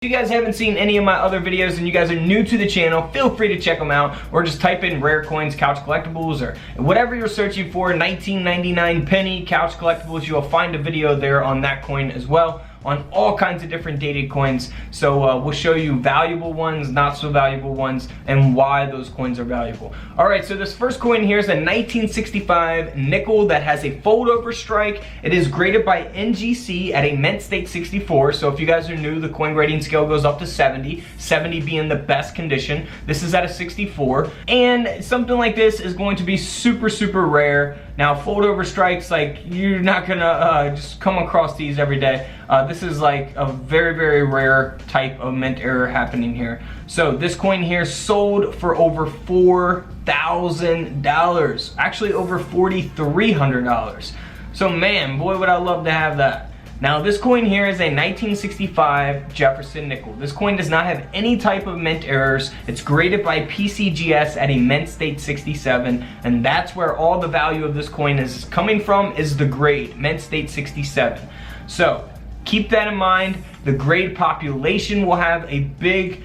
If you guys haven't seen any of my other videos and you guys are new to the channel, feel free to check them out, or just type in rare coins couch collectibles, or whatever you're searching for, 1999 penny couch collectibles. You'll find a video there on that coin as well, on all kinds of different dated coins. So we'll show you valuable ones, not so valuable ones, and why those coins are valuable. Alright, so this first coin here is a 1965 nickel that has a fold-over strike. It is graded by NGC at a mint state 64. So if you guys are new, the coin grading scale goes up to 70, 70 being the best condition. This is at a 64, and something like this is going to be super rare. Now, fold-over strikes, like, you're not gonna just come across these every day. This is like a very rare type of mint error happening here. So this coin here sold for over $4,000, actually over $4,300. So man, boy, would I love to have that. Now this coin here is a 1965 Jefferson nickel. This coin does not have any type of mint errors. It's graded by PCGS at a mint state 67, and that's where all the value of this coin is coming from, is the grade, mint state 67. So keep that in mind. The grade population will have a big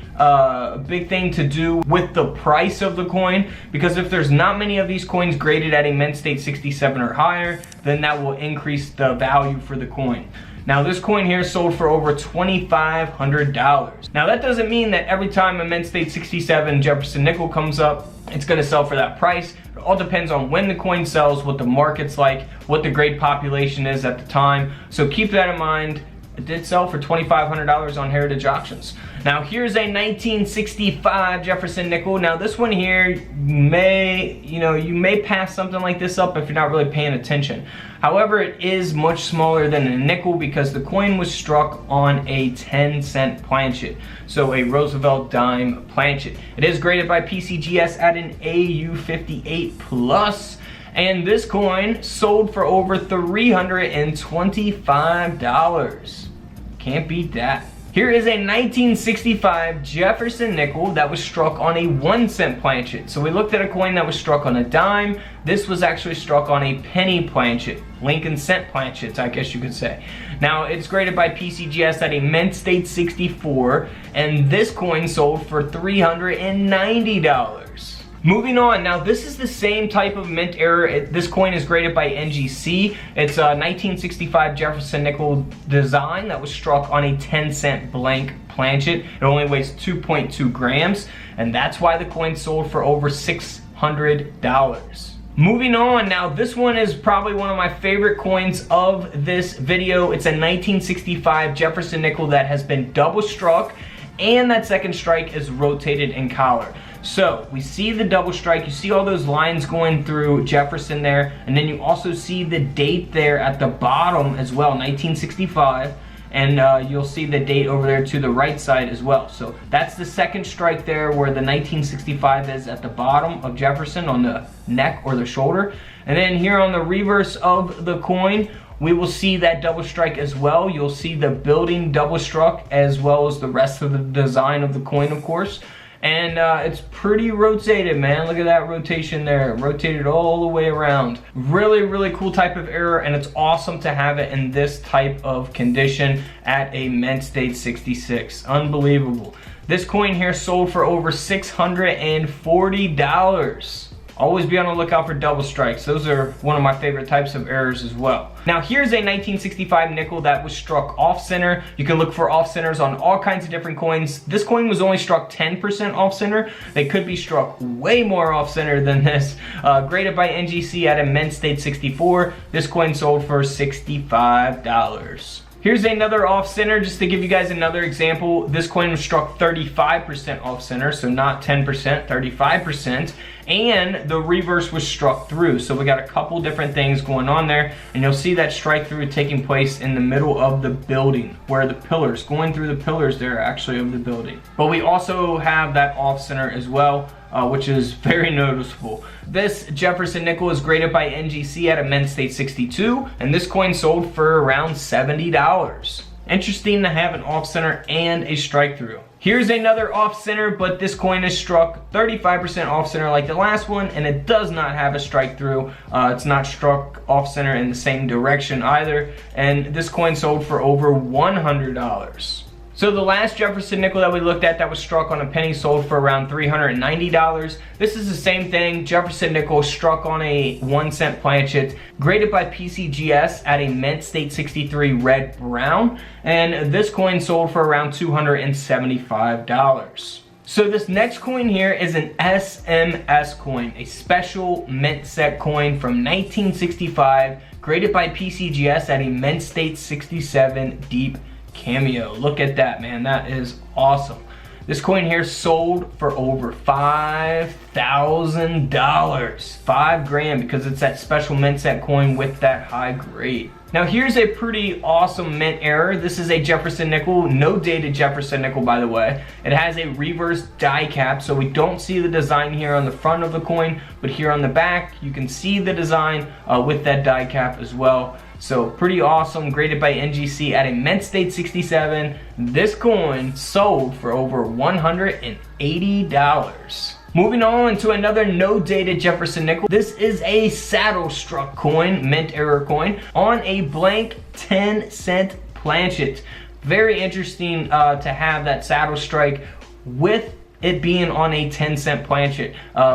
thing to do with the price of the coin, because if there's not many of these coins graded at a mint state 67 or higher, then that will increase the value for the coin. Now this coin here sold for over $2,500. Now that doesn't mean that every time a mint state 67 Jefferson nickel comes up, it's gonna sell for that price. It all depends on when the coin sells, what the market's like, what the grade population is at the time. So keep that in mind. It did sell for $2,500 on Heritage Auctions. Now here's a 1965 Jefferson nickel. Now this one here, you may pass something like this up if you're not really paying attention. However, it is much smaller than a nickel because the coin was struck on a 10-cent Planchet. So a Roosevelt dime Planchet. It is graded by PCGS at an AU58 plus. And this coin sold for over $325. Can't beat that. Here is a 1965 Jefferson nickel that was struck on a 1-cent Planchet. So we looked at a coin that was struck on a dime. This was actually struck on a penny Planchet. Lincoln cent Planchets, I guess you could say. Now it's graded by PCGS at a mint state 64, and this coin sold for $390. Moving on, now this is the same type of mint error. This coin is graded by NGC. It's a 1965 Jefferson nickel design that was struck on a 10-cent blank Planchet. It only weighs 2.2 grams, and that's why the coin sold for over $600. Moving on, now this one is probably one of my favorite coins of this video. It's a 1965 Jefferson nickel that has been double struck, and that second strike is rotated in collar. So we see the double strike, you see all those lines going through Jefferson there, and then you also see the date there at the bottom as well, 1965, and you'll see the date over there to the right side as well. So that's the second strike there, where the 1965 is at the bottom of Jefferson on the neck or the shoulder. And then here on the reverse of the coin, we will see that double strike as well. You'll see the building double struck as well as the rest of the design of the coin, of course. And it's pretty rotated, man. Look at that rotation there. Rotated all the way around. Really cool type of error, and it's awesome to have it in this type of condition at a mint state 66. Unbelievable. This coin here sold for over $640. Always be on the lookout for double strikes. Those are one of my favorite types of errors as well. Now here's a 1965 nickel that was struck off center. You can look for off centers on all kinds of different coins. This coin was only struck 10% off center. They could be struck way more off center than this. Graded by NGC at a mint state 64. This coin sold for $65. Here's another off center, just to give you guys another example. This coin was struck 35% off center, so not 10%, 35%. And the reverse was struck through. So we got a couple different things going on there. And you'll see that strike through taking place in the middle of the building, where the pillars, going through the pillars there actually of the building. But we also have that off center as well, which is very noticeable. This Jefferson nickel is graded by NGC at a mint state 62, and this coin sold for around $70. Interesting to have an off center and a strike through. Here's another off center, but this coin is struck 35% off center like the last one, and it does not have a strike through. It's not struck off center in the same direction either, and this coin sold for over $100. So the last Jefferson nickel that we looked at that was struck on a penny sold for around $390. This is the same thing. Jefferson nickel struck on a 1-cent planchet, graded by PCGS at a mint state 63 red brown. And this coin sold for around $275. So this next coin here is an SMS coin, a special mint set coin from 1965, graded by PCGS at a mint state 67 deep cameo. Look at that, man. That is awesome. This coin here sold for over $5,000. 5 grand, because it's that special mint set coin with that high grade. Now here's a pretty awesome mint error. This is a Jefferson nickel, no dated Jefferson nickel, by the way. It has a reverse die cap, so we don't see the design here on the front of the coin, but here on the back you can see the design with that die cap as well. So pretty awesome, graded by NGC at a mint state 67. This coin sold for over $180. Moving on to another no dated Jefferson nickel. This is a saddle struck coin, mint error coin, on a blank 10-cent planchet. Very interesting to have that saddle strike with it being on a 10-cent planchet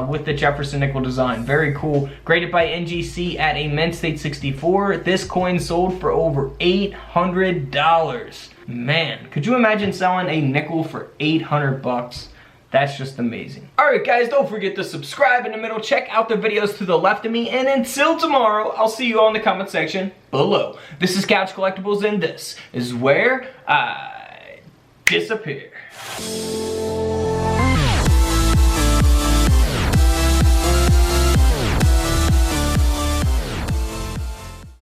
with the Jefferson nickel design. Very cool. Graded by NGC at a mint state 64. This coin sold for over $800. Man, could you imagine selling a nickel for 800 bucks? That's just amazing. Alright guys, don't forget to subscribe in the middle. Check out the videos to the left of me. And until tomorrow, I'll see you all in the comment section below. This is Couch Collectibles, and this is where I disappear.